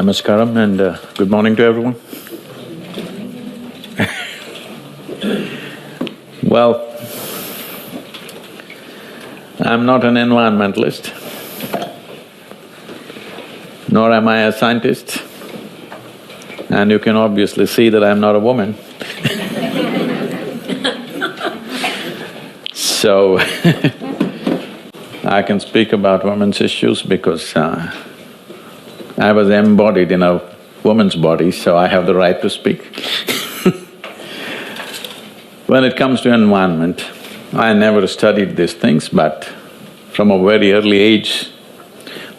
Namaskaram and good morning to everyone. Well, I'm not an environmentalist, nor am I a scientist, and you can obviously see that I'm not a woman. So, I can speak about women's issues because I was embodied in a woman's body, so I have the right to speak. When it comes to environment, I never studied these things, but from a very early age,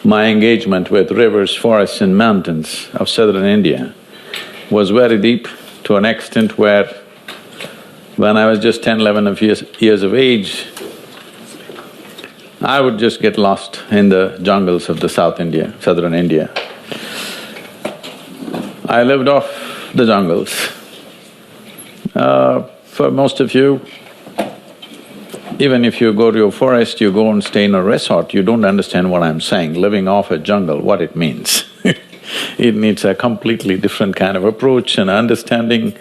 my engagement with rivers, forests and mountains of southern India was very deep, to an extent where when I was just 10, 11 years of age, I would just get lost in the jungles of the southern India. I lived off the jungles. For most of you, even if you go to a forest, you go and stay in a resort, you don't understand what I'm saying, living off a jungle, what it means. It needs a completely different kind of approach and understanding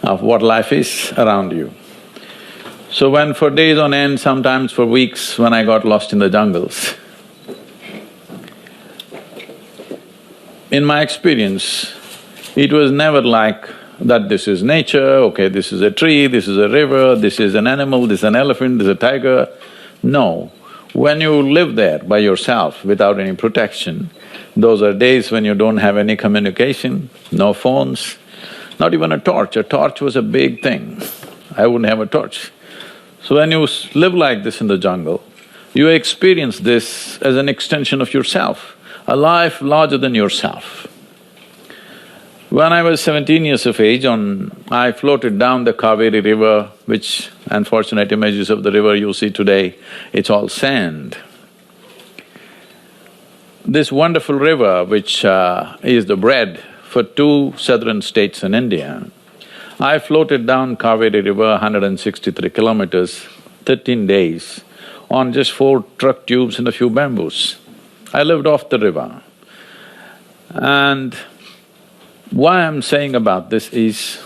of what life is around you. So when for days on end, sometimes for weeks, when I got lost in the jungles, in my experience, it was never like that this is nature, okay, this is a tree, this is a river, this is an animal, this is an elephant, this is a tiger. No, when you live there by yourself without any protection, those are days when you don't have any communication, no phones, not even a torch. A torch was a big thing. I wouldn't have a torch. So when you live like this in the jungle, you experience this as an extension of yourself, a life larger than yourself. When I was 17 years of age, I floated down the Kaveri river, which unfortunate images of the river you see today, it's all sand. This wonderful river, which is the bread for two southern states in India, I floated down Kaveri river 163 kilometers, 13 days, on just 4 truck tubes and a few bamboos. I lived off the river. And why I'm saying about this is,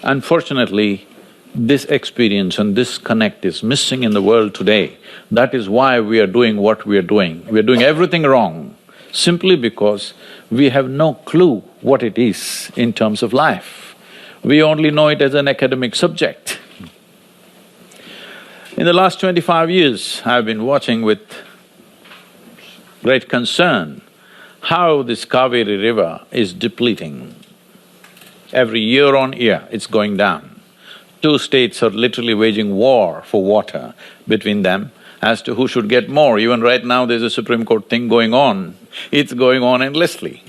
unfortunately, this experience and this connect is missing in the world today. That is why we are doing what we are doing. We are doing everything wrong, simply because we have no clue what it is in terms of life. We only know it as an academic subject. In the last 25 years, I've been watching with great concern how this Kaveri river is depleting. Every year on year, it's going down. 2 states are literally waging war for water between them as to who should get more. Even right now, there's a Supreme Court thing going on. It's going on endlessly.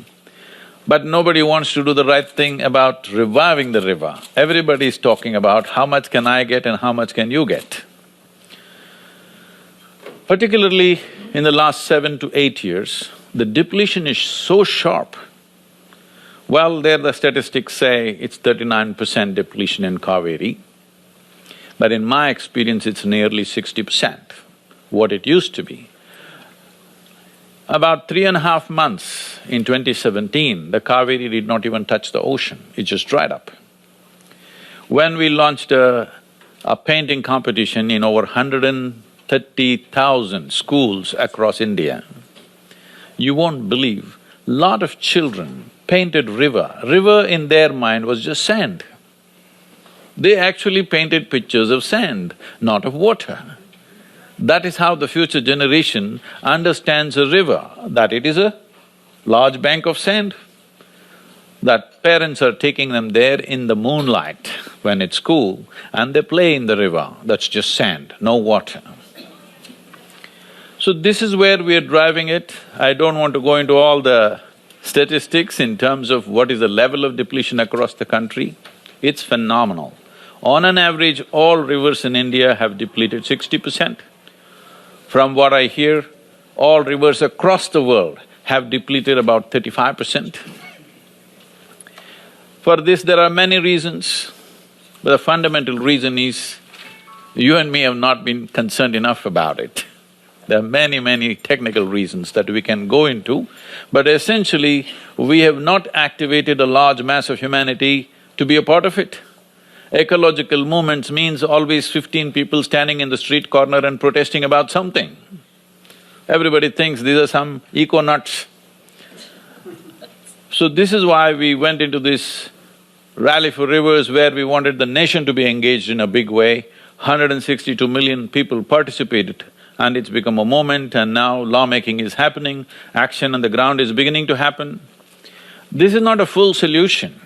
But nobody wants to do the right thing about reviving the river. Everybody is talking about how much can I get and how much can you get. Particularly in the last 7 to 8 years, the depletion is so sharp. Well, there the statistics say it's 39% depletion in Kaveri, but in my experience it's nearly 60%, what it used to be. About 3.5 months in 2017, the Kaveri did not even touch the ocean, it just dried up. When we launched a painting competition in over 130,000 schools across India, you won't believe, lot of children painted river. River in their mind was just sand. They actually painted pictures of sand, not of water. That is how the future generation understands a river, that it is a large bank of sand, that parents are taking them there in the moonlight when it's cool and they play in the river, that's just sand, no water. So this is where we are driving it. I don't want to go into all the statistics in terms of what is the level of depletion across the country. It's phenomenal. On an average, all rivers in India have depleted 60%. From what I hear, all rivers across the world have depleted about 35%. For this, there are many reasons, but the fundamental reason is you and me have not been concerned enough about it. There are many technical reasons that we can go into, but essentially, we have not activated a large mass of humanity to be a part of it. Ecological movements means always 15 people standing in the street corner and protesting about something. Everybody thinks these are some eco-nuts. So this is why we went into this rally for rivers where we wanted the nation to be engaged in a big way. 162 million people participated and it's become a movement, and now lawmaking is happening, action on the ground is beginning to happen. This is not a full solution.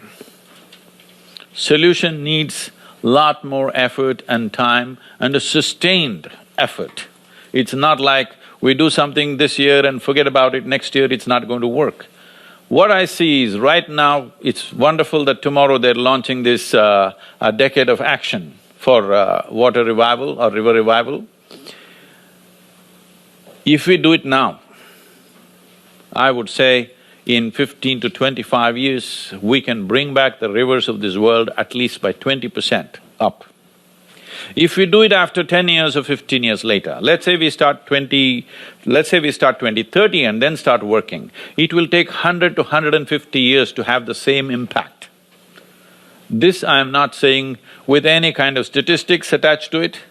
Solution needs lot more effort and time and a sustained effort. It's not like we do something this year and forget about it, next year it's not going to work. What I see is right now, it's wonderful that tomorrow they're launching this a decade of action for water revival or river revival. If we do it now, I would say in 15 to 25 years, we can bring back the rivers of this world at least by 20% up. If we do it after 10 years or 15 years later, let's say we start 2030 and then start working, it will take 100 to 150 years to have the same impact. This I am not saying with any kind of statistics attached to it.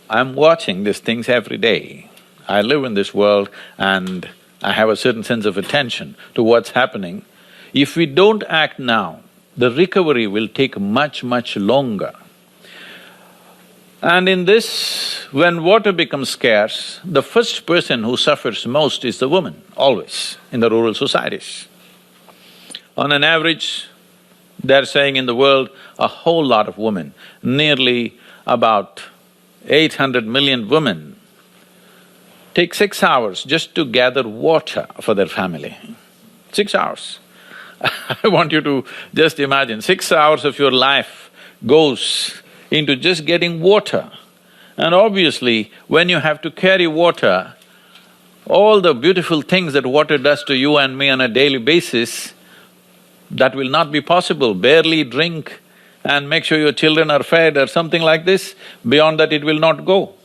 I'm watching these things every day. I live in this world and I have a certain sense of attention to what's happening. If we don't act now, the recovery will take much longer. And in this, when water becomes scarce, the first person who suffers most is the woman, always, in the rural societies. On an average, they're saying in the world, a whole lot of women, nearly about 800 million women, take 6 hours just to gather water for their family. 6 hours. I want you to just imagine, 6 hours of your life goes into just getting water. And obviously, when you have to carry water, all the beautiful things that water does to you and me on a daily basis, that will not be possible. Barely drink and make sure your children are fed or something like this, beyond that it will not go.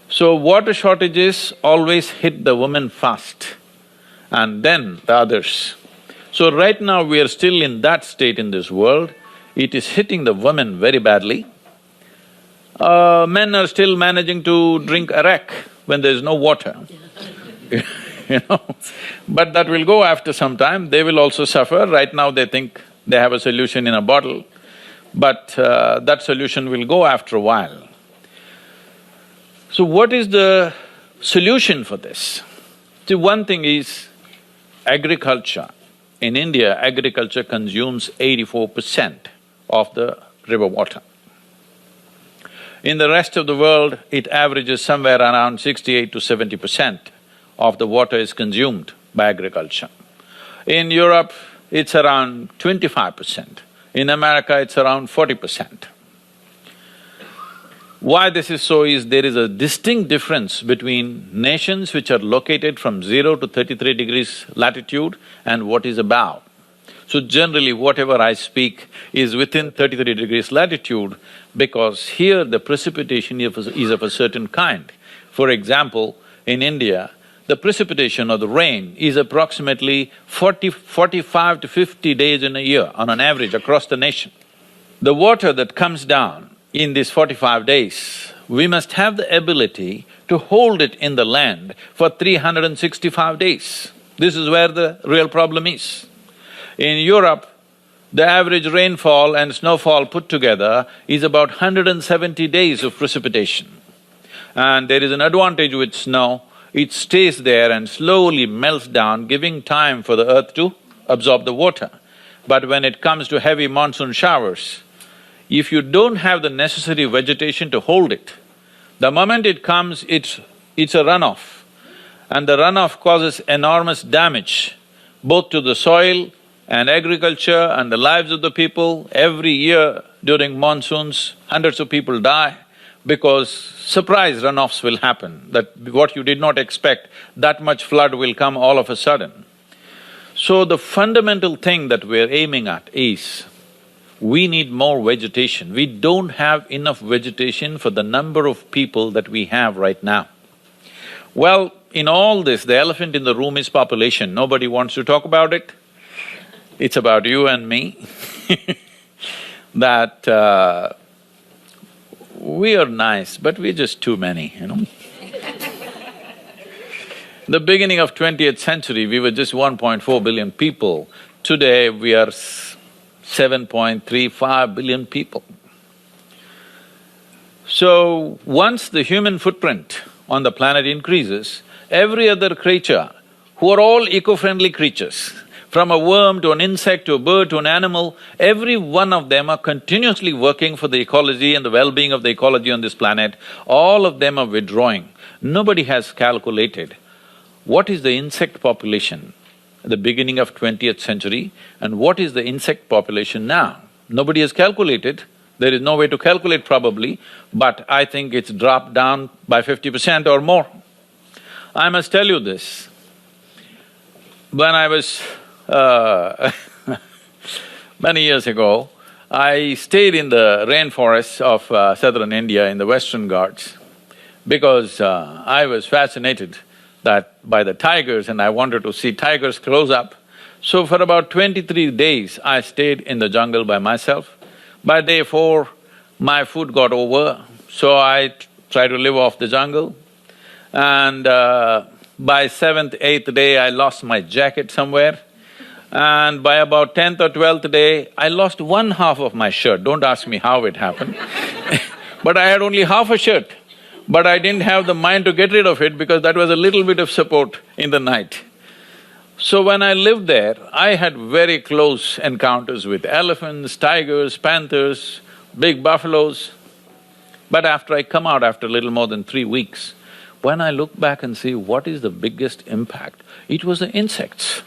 So water shortages always hit the women first and then the others. So right now we are still in that state in this world, it is hitting the women very badly. Men are still managing to drink arak when there's no water, you know. But that will go after some time, they will also suffer. Right now they think they have a solution in a bottle, but that solution will go after a while. So what is the solution for this? See, one thing is agriculture. In India, agriculture consumes 84% of the river water. In the rest of the world, it averages somewhere around 68 to 70% of the water is consumed by agriculture. In Europe, it's around 25%. In America, it's around 40%. Why this is so is there is a distinct difference between nations which are located from 0 to 33 degrees latitude and what is above. So generally, whatever I speak is within 33 degrees latitude because here the precipitation is of a certain kind. For example, in India, the precipitation or the rain is approximately 45 to 50 days in a year on an average across the nation. The water that comes down in these 45 days, we must have the ability to hold it in the land for 365 days. This is where the real problem is. In Europe, the average rainfall and snowfall put together is about 170 days of precipitation. And there is an advantage with snow, it stays there and slowly melts down, giving time for the earth to absorb the water. But when it comes to heavy monsoon showers, if you don't have the necessary vegetation to hold it, the moment it comes, it's a runoff. And the runoff causes enormous damage both to the soil and agriculture and the lives of the people. Every year during monsoons, hundreds of people die because surprise runoffs will happen, that what you did not expect, that much flood will come all of a sudden. So the fundamental thing that we're aiming at is, we need more vegetation. We don't have enough vegetation for the number of people that we have right now. Well, in all this, the elephant in the room is population. Nobody wants to talk about it. It's about you and me that we are nice, but we're just too many, you know. The beginning of 20th century, we were just 1.4 billion people. Today, we are 7.35 billion people. So, once the human footprint on the planet increases, every other creature, who are all eco-friendly creatures, from a worm to an insect to a bird to an animal, every one of them are continuously working for the ecology and the well-being of the ecology on this planet. All of them are withdrawing. Nobody has calculated what is the insect population at the beginning of 20th century and what is the insect population now. Nobody has calculated. There is no way to calculate probably, but I think it's dropped down by 50% or more. I must tell you this, when I was many years ago, I stayed in the rainforests of southern India in the Western Ghats because I was fascinated by the tigers and I wanted to see tigers close up. So for about 23 days, I stayed in the jungle by myself. By day 4, my food got over, so I tried to live off the jungle. And by 7th, 8th day, I lost my jacket somewhere. And by about 10th or 12th day, I lost one half of my shirt. Don't ask me how it happened but I had only half a shirt. But I didn't have the mind to get rid of it because that was a little bit of support in the night. So when I lived there, I had very close encounters with elephants, tigers, panthers, big buffaloes. But after I come out after a little more than 3 weeks, when I look back and see what is the biggest impact, it was the insects.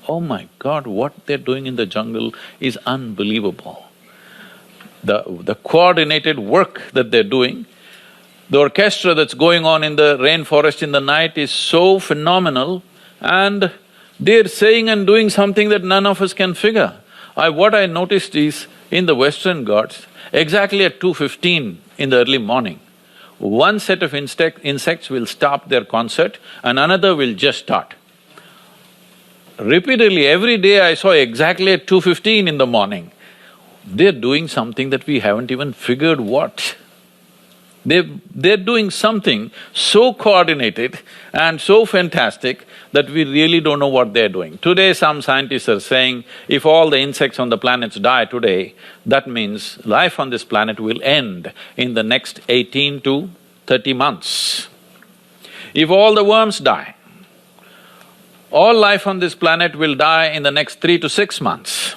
Oh my God, what they're doing in the jungle is unbelievable. The coordinated work that they're doing, the orchestra that's going on in the rainforest in the night is so phenomenal, and they're saying and doing something that none of us can figure. What I noticed is, in the Western Ghats, exactly at 2:15 in the early morning, one set of insects will stop their concert and another will just start. Repeatedly, every day I saw exactly at 2:15 in the morning, they're doing something that we haven't even figured what. They're doing something so coordinated and so fantastic that we really don't know what they're doing. Today, some scientists are saying if all the insects on the planet die today, that means life on this planet will end in the next 18 to 30 months. If all the worms die, all life on this planet will die in the next 3 to 6 months.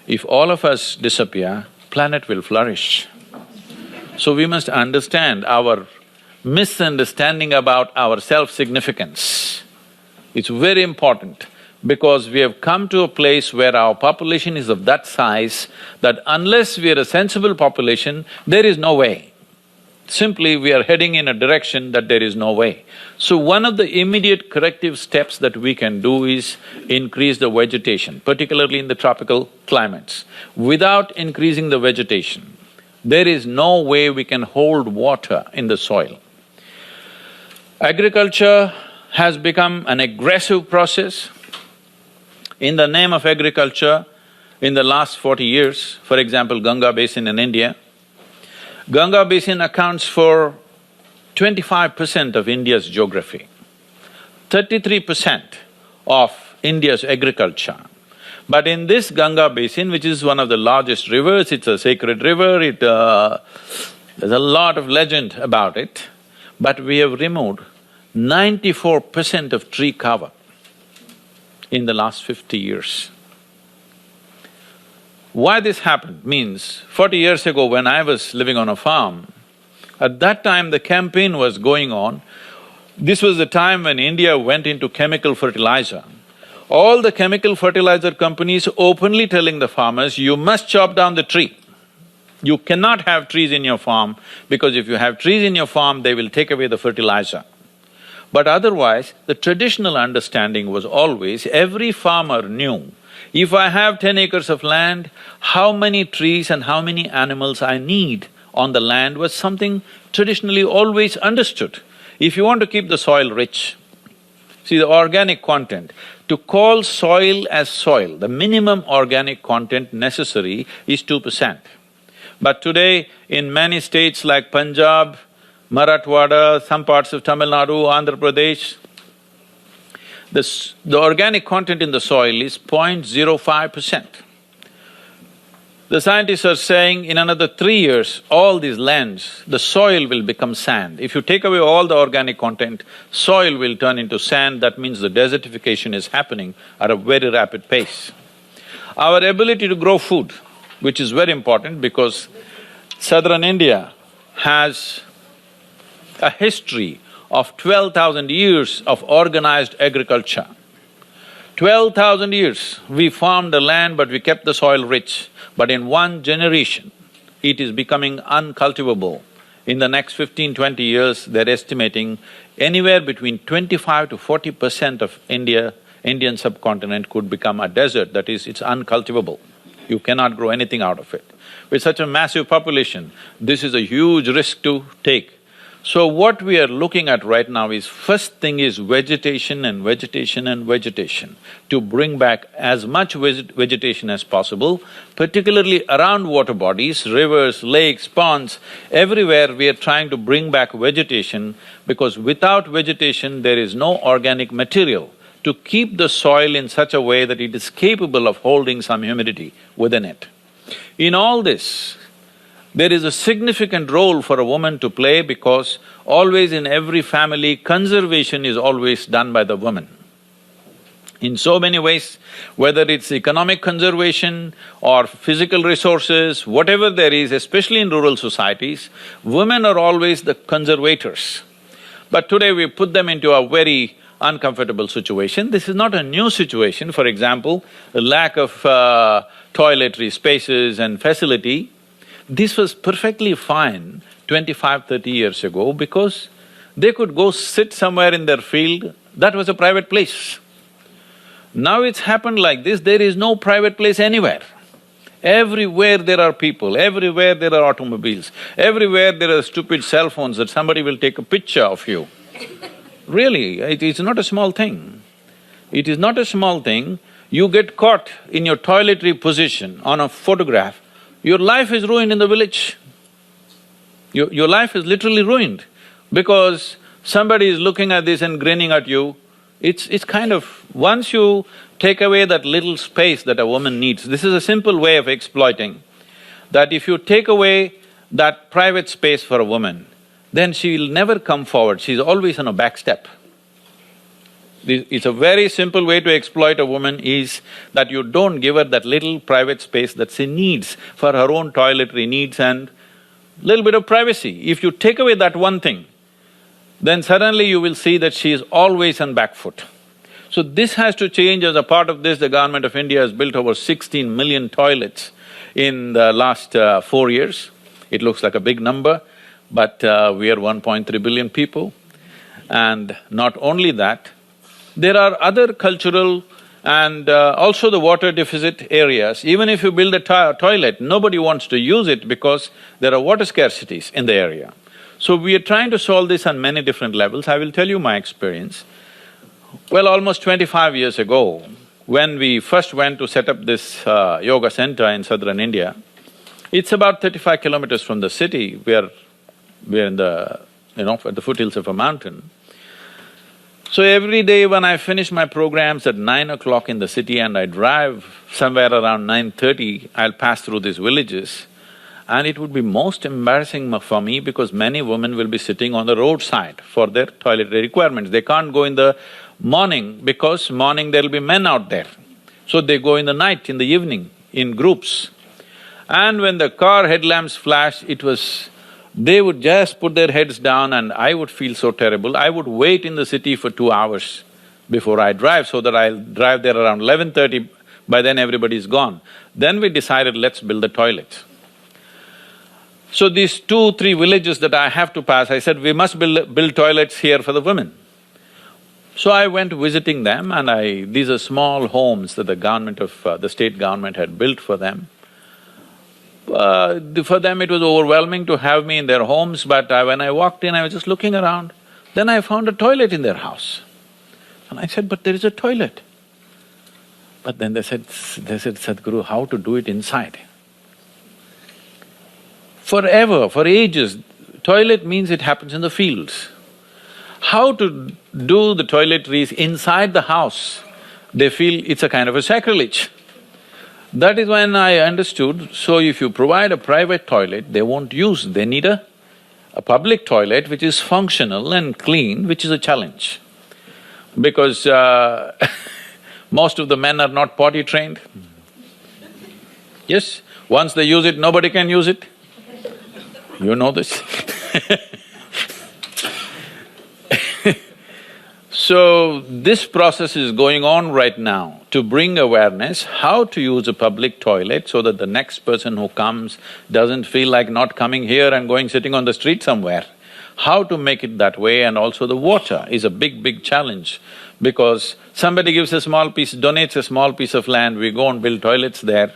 If all of us disappear, planet will flourish. So we must understand our misunderstanding about our self-significance. It's very important because we have come to a place where our population is of that size that unless we are a sensible population, there is no way. Simply, we are heading in a direction that there is no way. So one of the immediate corrective steps that we can do is increase the vegetation, particularly in the tropical climates. Without increasing the vegetation, there is no way we can hold water in the soil. Agriculture has become an aggressive process. In the name of agriculture, in the last 40 years, for example, Ganga Basin in India, Ganga Basin accounts for 25% of India's geography, 33% of India's agriculture. But in this Ganga Basin, which is one of the largest rivers, it's a sacred river, there's a lot of legend about it, but we have removed 94% of tree cover in the last 50 years. Why this happened means, 40 years ago when I was living on a farm, at that time the campaign was going on. This was the time when India went into chemical fertilizer. All the chemical fertilizer companies openly telling the farmers, you must chop down the tree. You cannot have trees in your farm because if you have trees in your farm, they will take away the fertilizer. But otherwise, the traditional understanding was always, every farmer knew, if I have 10 acres of land, how many trees and how many animals I need on the land was something traditionally always understood. If you want to keep the soil rich, see the organic content, to call soil as soil, the minimum organic content necessary is 2%. But today, in many states like Punjab, Marathwada, some parts of Tamil Nadu, Andhra Pradesh, the organic content in the soil is 0.05%. The scientists are saying in another 3 years, all these lands, the soil will become sand. If you take away all the organic content, soil will turn into sand, that means the desertification is happening at a very rapid pace. Our ability to grow food, which is very important because southern India has a history of 12,000 years of organized agriculture. 12,000 years, we farmed the land but we kept the soil rich. But in one generation, it is becoming uncultivable. In the next 15–20 years, they're estimating anywhere between 25 to 40% of Indian subcontinent could become a desert, that is, it's uncultivable. You cannot grow anything out of it. With such a massive population, this is a huge risk to take. So what we are looking at right now is, first thing is vegetation and vegetation and vegetation, to bring back as much vegetation as possible, particularly around water bodies, rivers, lakes, ponds, everywhere we are trying to bring back vegetation because without vegetation there is no organic material to keep the soil in such a way that it is capable of holding some humidity within it. In all this, there is a significant role for a woman to play because always in every family, conservation is always done by the woman. In so many ways, whether it's economic conservation or physical resources, whatever there is, especially in rural societies, women are always the conservators. But today we put them into a very uncomfortable situation. This is not a new situation. For example, the lack of toiletry spaces and facility, this was perfectly fine 25–30 years ago because they could go sit somewhere in their field, that was a private place. Now it's happened like this, there is no private place anywhere. Everywhere there are people, everywhere there are automobiles, everywhere there are stupid cell phones that somebody will take a picture of you. Really, it's not a small thing. It is not a small thing. You get caught in your toiletry position on a photograph, your life is ruined in the village. Your life is literally ruined because somebody is looking at this and grinning at you. It's kind of… once you take away that little space that a woman needs, this is a simple way of exploiting, that if you take away that private space for a woman, then she will never come forward, she's always on a back step. It's a very simple way to exploit a woman is that you don't give her that little private space that she needs for her own toiletry needs and little bit of privacy. If you take away that one thing, then suddenly you will see that she is always on back foot. So this has to change. As a part of this, the government of India has built over 16 million toilets in the last 4 years. It looks like a big number, but we are 1.3 billion people. And not only that, there are other cultural and also the water deficit areas. Even if you build a toilet, nobody wants to use it because there are water scarcities in the area. So we are trying to solve this on many different levels. I will tell you my experience. Well, almost 25 years ago, when we first went to set up this yoga center in southern India, it's about 35 kilometers from the city. We're in the… at the foothills of a mountain. So every day when I finish my programs at 9 o'clock in the city and I drive somewhere around 9:30, I'll pass through these villages and it would be most embarrassing for me because many women will be sitting on the roadside for their toiletry requirements. They can't go in the morning because morning there'll be men out there. So they go in the night, in the evening, in groups. And when the car headlamps flash, they would just put their heads down and I would feel so terrible. I would wait in the city for 2 hours before I drive so that I'll drive there around 11:30, by then everybody's gone. Then we decided, let's build a toilet. So these 2–3 villages that I have to pass, I said, we must build toilets here for the women. So I went visiting them and these are small homes that the state government had built for them. For them it was overwhelming to have me in their homes, but when I walked in, I was just looking around. Then I found a toilet in their house. And I said, but there is a toilet. But then they said, Sadhguru, how to do it inside? Forever, for ages, toilet means it happens in the fields. How to do the toiletries inside the house, they feel it's a kind of a sacrilege. That is when I understood, so if you provide a private toilet, they won't use, they need a public toilet which is functional and clean, which is a challenge. Because most of the men are not potty trained. Yes, once they use it, nobody can use it. You know this. So, this process is going on right now to bring awareness how to use a public toilet so that the next person who comes doesn't feel like not coming here and going sitting on the street somewhere. How to make it that way, and also the water is a big challenge because somebody gives a small piece, donates a small piece of land, we go and build toilets there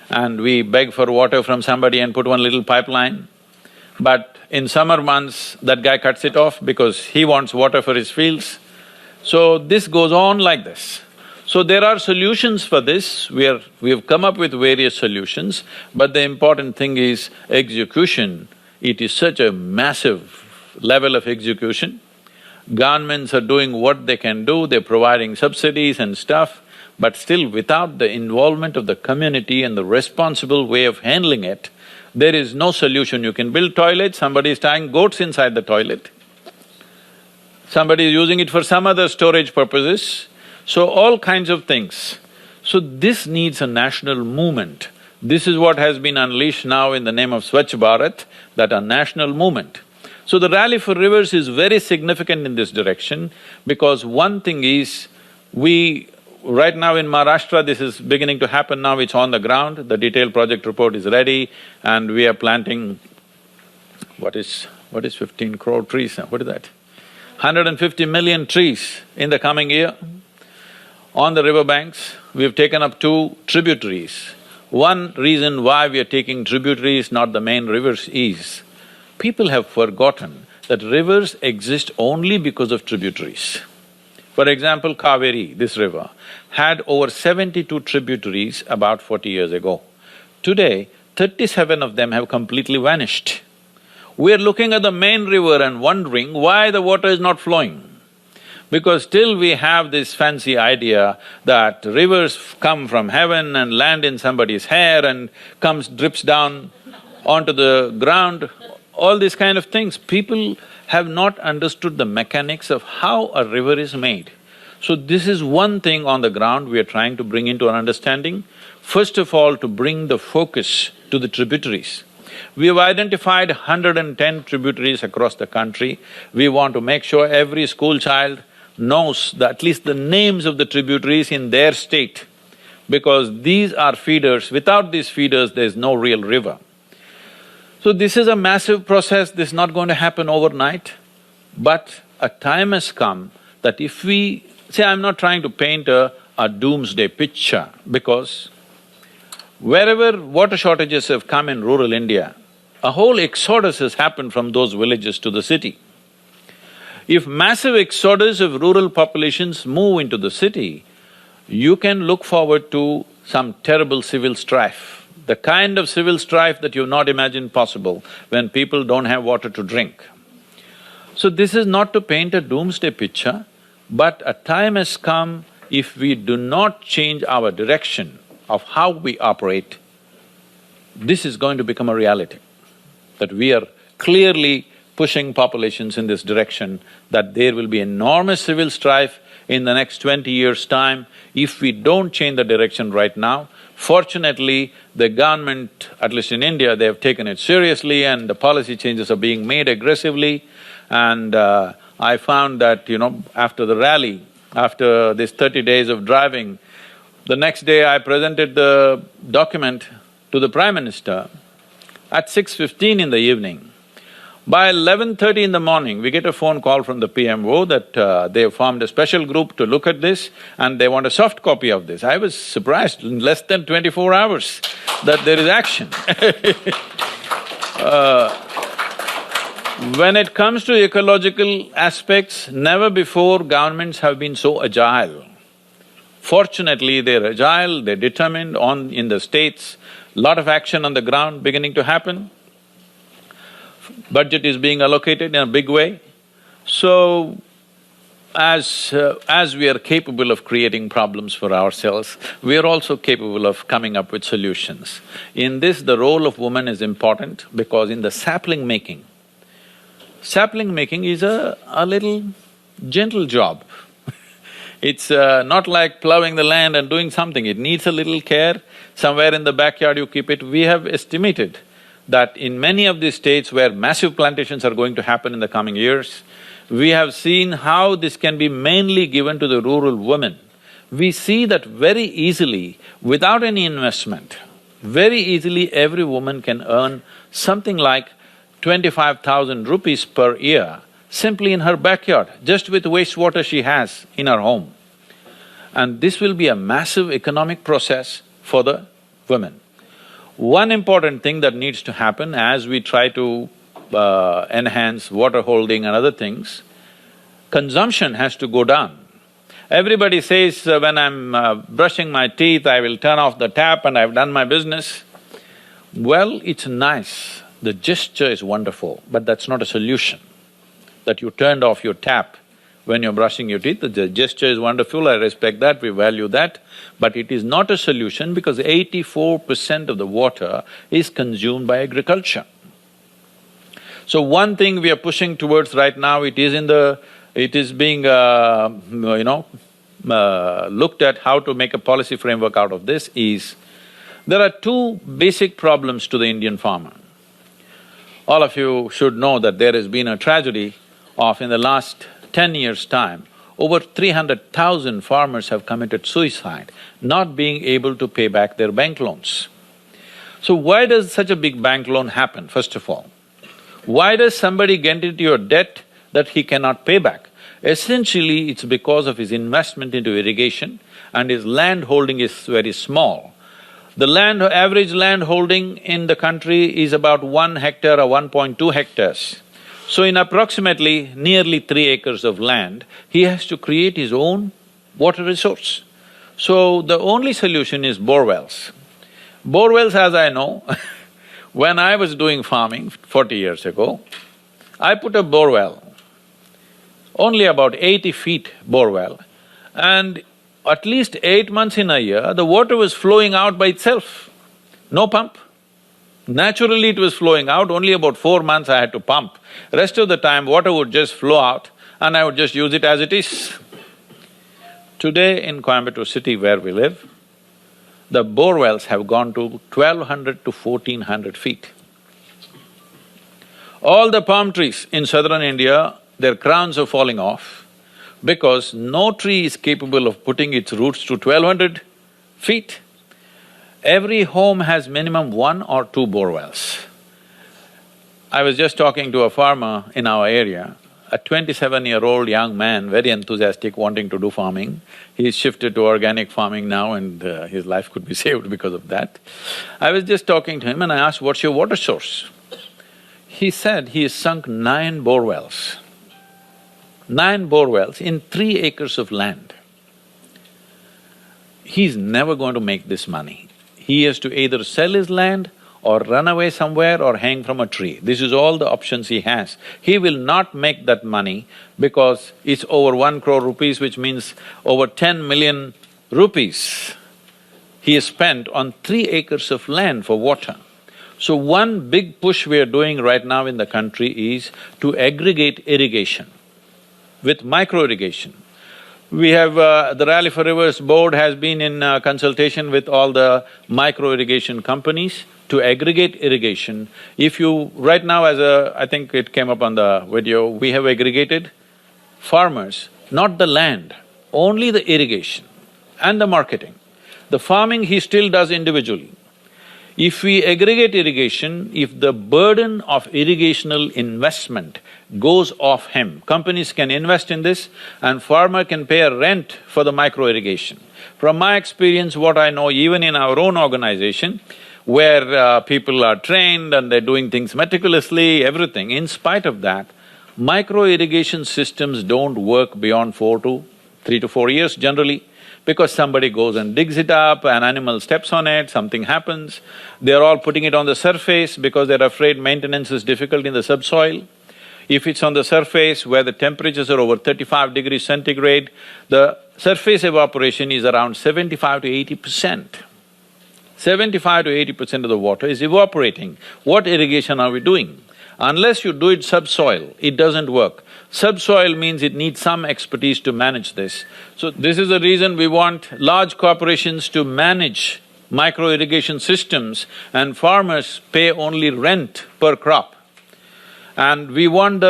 and we beg for water from somebody and put one little pipeline. But in summer months, that guy cuts it off because he wants water for his fields. So this goes on like this. So there are solutions for this, we have come up with various solutions, but the important thing is execution. It is such a massive level of execution. Governments are doing what they can do, they're providing subsidies and stuff, but still without the involvement of the community and the responsible way of handling it, there is no solution. You can build toilets, somebody is tying goats inside the toilet. Somebody is using it for some other storage purposes, so all kinds of things. So this needs a national movement. This is what has been unleashed now in the name of Swachh Bharat, that a national movement. So the Rally for Rivers is very significant in this direction because one thing is, right now in Maharashtra, this is beginning to happen now, it's on the ground, the detailed project report is ready and we are planting, what is 15 crore trees now, what is that? 150 million trees in the coming year. On the river banks, we've taken up 2 tributaries. One reason why we are taking tributaries, not the main rivers, is people have forgotten that rivers exist only because of tributaries. For example, Kaveri, this river, had over 72 tributaries about 40 years ago. Today, 37 of them have completely vanished. We're looking at the main river and wondering why the water is not flowing. Because still we have this fancy idea that rivers come from heaven and land in somebody's hair and drips down onto the ground, all these kind of things. People have not understood the mechanics of how a river is made. So this is one thing on the ground we are trying to bring into our understanding. First of all, to bring the focus to the tributaries. We have identified 110 tributaries across the country. We want to make sure every school child knows at least the names of the tributaries in their state, because these are feeders. Without these feeders, there's no real river. So this is a massive process, this is not going to happen overnight, but a time has come that if we… See, I'm not trying to paint a doomsday picture because wherever water shortages have come in rural India, a whole exodus has happened from those villages to the city. If massive exodus of rural populations move into the city, you can look forward to some terrible civil strife, the kind of civil strife that you've not imagined possible when people don't have water to drink. So this is not to paint a doomsday picture, but a time has come, if we do not change our direction of how we operate, this is going to become a reality. That we are clearly pushing populations in this direction, that there will be enormous civil strife in the next 20 years' time if we don't change the direction right now. Fortunately, the government, at least in India, they have taken it seriously and the policy changes are being made aggressively. And I found that, after the rally, after this 30 days of driving, the next day I presented the document to the Prime Minister at 6:15 in the evening. By 11:30 in the morning, we get a phone call from the PMO that they have formed a special group to look at this and they want a soft copy of this. I was surprised, in less than 24 hours, that there is action. When it comes to ecological aspects, never before governments have been so agile. Fortunately, they're agile, they're determined in the states, lot of action on the ground beginning to happen. Budget is being allocated in a big way. So, as we are capable of creating problems for ourselves, we are also capable of coming up with solutions. In this, the role of woman is important because in the sapling making is a little gentle job. It's not like plowing the land and doing something, it needs a little care. Somewhere in the backyard you keep it. We have estimated that in many of these states where massive plantations are going to happen in the coming years, we have seen how this can be mainly given to the rural women. We see that very easily, without any investment, very easily every woman can earn something like 25,000 rupees per year simply in her backyard, just with wastewater she has in her home. And this will be a massive economic process for the women. One important thing that needs to happen as we try to enhance water holding and other things, consumption has to go down. Everybody says, when I'm brushing my teeth, I will turn off the tap and I've done my business. Well, it's nice, the gesture is wonderful, but that's not a solution. That you turned off your tap when you're brushing your teeth, the gesture is wonderful, I respect that, we value that, but it is not a solution because 84% of the water is consumed by agriculture. So one thing we are pushing towards right now, it is being looked at how to make a policy framework out of this is, there are two basic problems to the Indian farmer. All of you should know that there has been a tragedy of in the last 10 years' time, over 300,000 farmers have committed suicide, not being able to pay back their bank loans. So why does such a big bank loan happen, first of all? Why does somebody get into a debt that he cannot pay back? Essentially, it's because of his investment into irrigation and his land holding is very small. The average land holding in the country is about 1 hectare or 1.2 hectares. So in approximately nearly 3 acres of land, he has to create his own water resource. So the only solution is bore wells. Bore wells, as I know, when I was doing farming 40 years ago, I put a bore well, only about 80 feet bore well, and at least 8 months in a year, the water was flowing out by itself, no pump. Naturally it was flowing out, only about 4 months I had to pump. Rest of the time, water would just flow out and I would just use it as it is. Today in Coimbatore city where we live, the bore wells have gone to 1200 to 1400 feet. All the palm trees in southern India, their crowns are falling off because no tree is capable of putting its roots to 1200 feet. Every home has minimum 1 or 2 bore wells. I was just talking to a farmer in our area, a 27-year-old young man, very enthusiastic, wanting to do farming. He's shifted to organic farming now and his life could be saved because of that. I was just talking to him and I asked, what's your water source? He said he has sunk 9 bore wells. 9 bore wells in 3 acres of land. He's never going to make this money. He has to either sell his land or run away somewhere or hang from a tree. This is all the options he has. He will not make that money because it's over 1 crore rupees, which means over 10 million rupees he has spent on 3 acres of land for water. So one big push we are doing right now in the country is to aggregate irrigation with micro-irrigation. We have… the Rally for Rivers board has been in consultation with all the micro-irrigation companies to aggregate irrigation. If you… right now I think it came up on the video, we have aggregated farmers, not the land, only the irrigation and the marketing. The farming he still does individually. If we aggregate irrigation, if the burden of irrigational investment goes off him, companies can invest in this and farmer can pay a rent for the micro-irrigation. From my experience, what I know, even in our own organization, where people are trained and they're doing things meticulously, everything. In spite of that, micro-irrigation systems don't work beyond 3 to 4 years generally, because somebody goes and digs it up, an animal steps on it, something happens. They're all putting it on the surface because they're afraid maintenance is difficult in the subsoil. If it's on the surface where the temperatures are over 35 degrees centigrade, the surface evaporation is around 75 to 80%. 75 to 80% of the water is evaporating. What irrigation are we doing? Unless you do it subsoil, it doesn't work. Subsoil means it needs some expertise to manage this. So this is the reason we want large corporations to manage micro-irrigation systems and farmers pay only rent per crop. And we want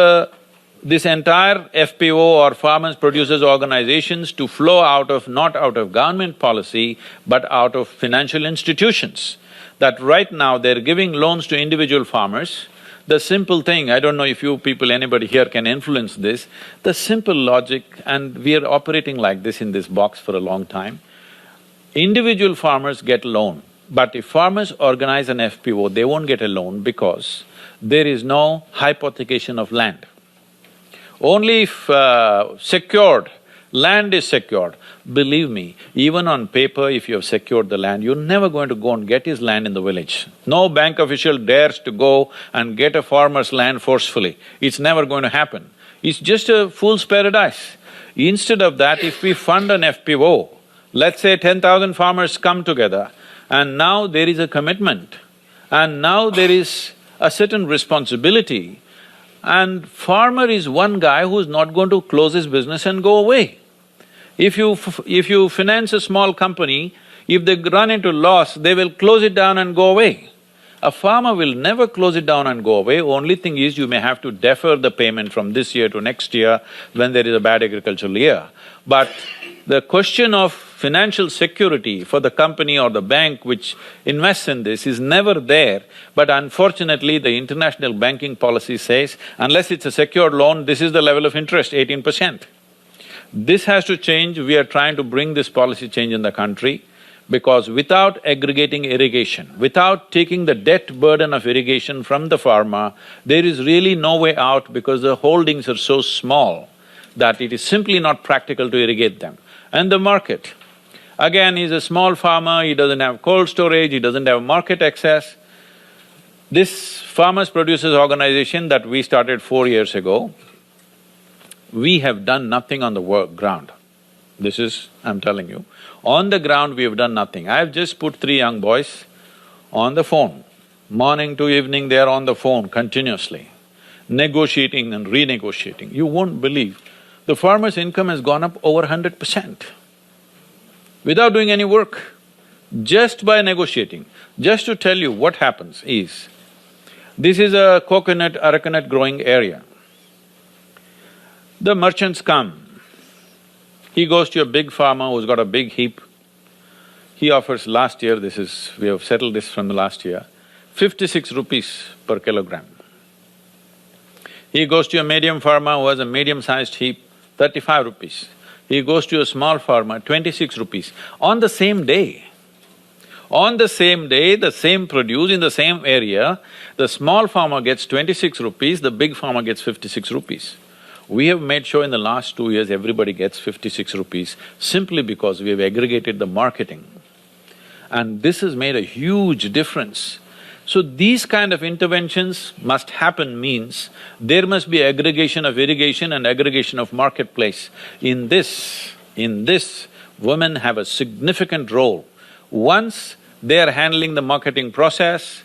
this entire FPO or farmers producers organizations to flow not out of government policy, but out of financial institutions. That right now they're giving loans to individual farmers. The simple thing, I don't know if you people, anybody here can influence this, the simple logic, and we are operating like this in this box for a long time. Individual farmers get loan, but if farmers organize an FPO, they won't get a loan because there is no hypothecation of land. Only if land is secured. Believe me, even on paper, if you have secured the land, you're never going to go and get his land in the village. No bank official dares to go and get a farmer's land forcefully. It's never going to happen. It's just a fool's paradise. Instead of that, if we fund an FPO, let's say 10,000 farmers come together, and now there is a commitment, and now there is a certain responsibility, and farmer is one guy who's not going to close his business and go away. If you finance a small company, if they run into loss, they will close it down and go away. A farmer will never close it down and go away, only thing is you may have to defer the payment from this year to next year when there is a bad agricultural year. But the question of financial security for the company or the bank which invests in this is never there, but unfortunately the international banking policy says, unless it's a secured loan, this is the level of interest, 18%. This has to change. We are trying to bring this policy change in the country, because without aggregating irrigation, without taking the debt burden of irrigation from the farmer, there is really no way out, because the holdings are so small that it is simply not practical to irrigate them. And the market, again, he's a small farmer, he doesn't have cold storage, he doesn't have market access. This farmers producers organization that we started 4 years ago, we have done nothing on the ground. This is, I'm telling you, on the ground we have done nothing. I've just put 3 young boys on the phone. Morning to evening they are on the phone continuously, negotiating and renegotiating. You won't believe, the farmer's income has gone up over 100% without doing any work, just by negotiating. Just to tell you what happens is, this is a coconut, arecanut growing area. The merchants come, he goes to a big farmer who's got a big heap. He offers last year, we have settled this from the last year, 56 rupees per kilogram. He goes to a medium farmer who has a medium-sized heap, 35 rupees. He goes to a small farmer, 26 rupees. On the same day, the same produce in the same area, the small farmer gets 26 rupees, the big farmer gets 56 rupees. We have made sure in the last 2 years everybody gets 56 rupees simply because we have aggregated the marketing. And this has made a huge difference. So these kind of interventions must happen, means there must be aggregation of irrigation and aggregation of marketplace. In this, women have a significant role. Once they are handling the marketing process,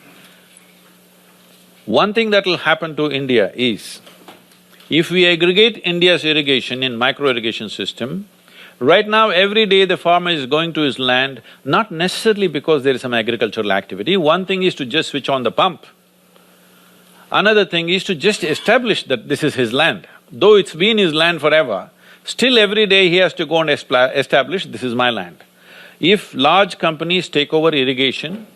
one thing that will happen to India is, if we aggregate India's irrigation in micro-irrigation system, right now every day the farmer is going to his land, not necessarily because there is some agricultural activity. One thing is to just switch on the pump. Another thing is to just establish that this is his land. Though it's been his land forever, still every day he has to go and establish, this is my land. If large companies take over irrigation,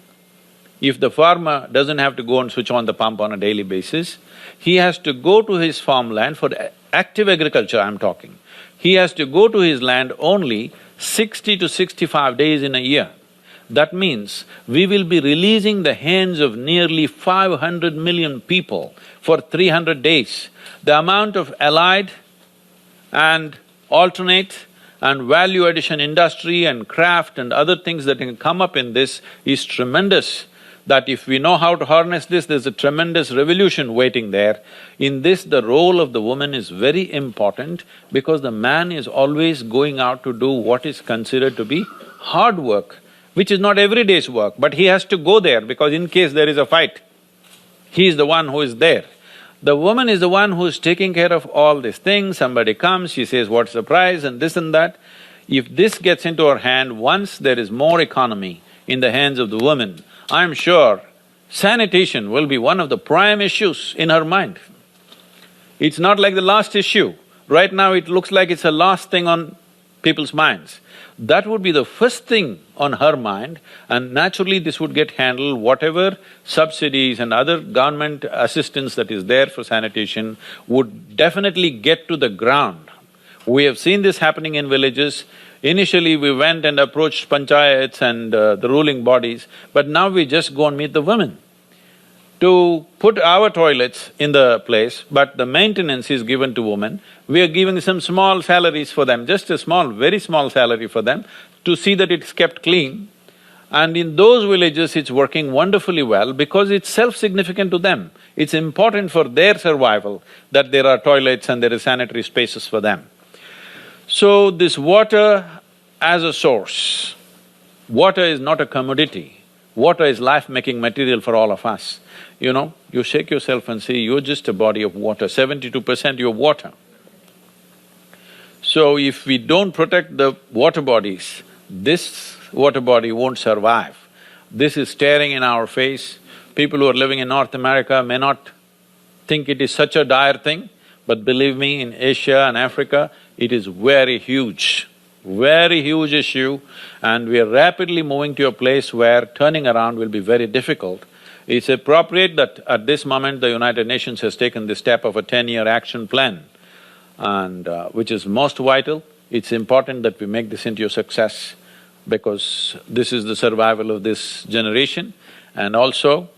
if the farmer doesn't have to go and switch on the pump on a daily basis, he has to go to his farmland for active agriculture, I'm talking. He has to go to his land only 60 to 65 days in a year. That means we will be releasing the hands of nearly 500 million people for 300 days. The amount of allied and alternate and value addition industry and craft and other things that can come up in this is tremendous. That if we know how to harness this, there's a tremendous revolution waiting there. In this, the role of the woman is very important because the man is always going out to do what is considered to be hard work, which is not every day's work, but he has to go there because in case there is a fight, he is the one who is there. The woman is the one who is taking care of all these things. Somebody comes, she says, what's the price and this and that. If this gets into her hand, once there is more economy in the hands of the woman, I'm sure sanitation will be one of the prime issues in her mind. It's not like the last issue. Right now it looks like it's the last thing on people's minds. That would be the first thing on her mind, and naturally this would get handled. Whatever subsidies and other government assistance that is there for sanitation would definitely get to the ground. We have seen this happening in villages. Initially we went and approached panchayats and the ruling bodies, but now we just go and meet the women to put our toilets in the place, but the maintenance is given to women. We are giving some small salaries for them, just a small, very small salary for them to see that it's kept clean. And in those villages, it's working wonderfully well because it's self-significant to them. It's important for their survival that there are toilets and there are sanitary spaces for them. So this water as a source, water is not a commodity, water is life-making material for all of us. You know, you shake yourself and see, you're just a body of water, 72% you're water. So if we don't protect the water bodies, this water body won't survive. This is staring in our face. People who are living in North America may not think it is such a dire thing, but believe me, in Asia and Africa, it is very huge issue, and we are rapidly moving to a place where turning around will be very difficult. It's appropriate that at this moment the United Nations has taken this step of a 10-year action plan, and which is most vital. It's important that we make this into a success because this is the survival of this generation. And also,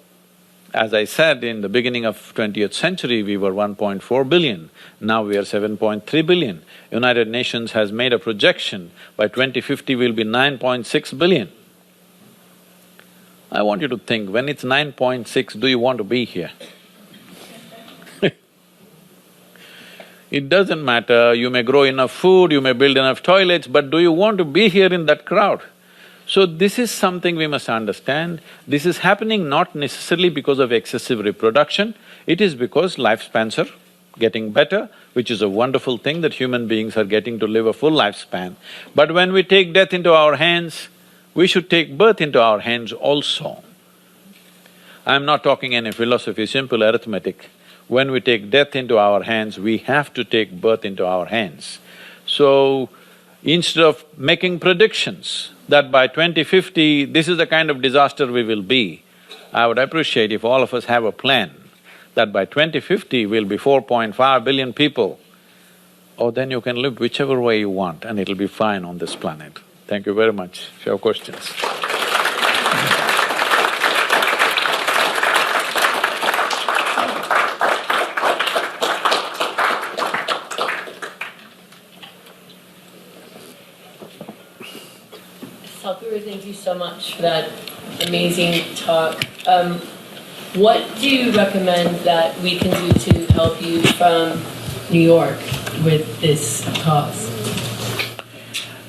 as I said, in the beginning of 20th century, we were 1.4 billion, now we are 7.3 billion. United Nations has made a projection, by 2050 we'll be 9.6 billion. I want you to think, when it's 9.6, do you want to be here? It doesn't matter, you may grow enough food, you may build enough toilets, but do you want to be here in that crowd? So this is something we must understand. This is happening not necessarily because of excessive reproduction, it is because lifespans are getting better, which is a wonderful thing that human beings are getting to live a full lifespan. But when we take death into our hands, we should take birth into our hands also. I'm not talking any philosophy, simple arithmetic. When we take death into our hands, we have to take birth into our hands. So, instead of making predictions that by 2050, this is the kind of disaster we will be, I would appreciate if all of us have a plan that by 2050 we'll be 4.5 billion people. Oh, then you can live whichever way you want and it'll be fine on this planet. Thank you very much. If you have questions. Sadhguru, thank you so much for that amazing talk. What do you recommend that we can do to help you from New York with this cause?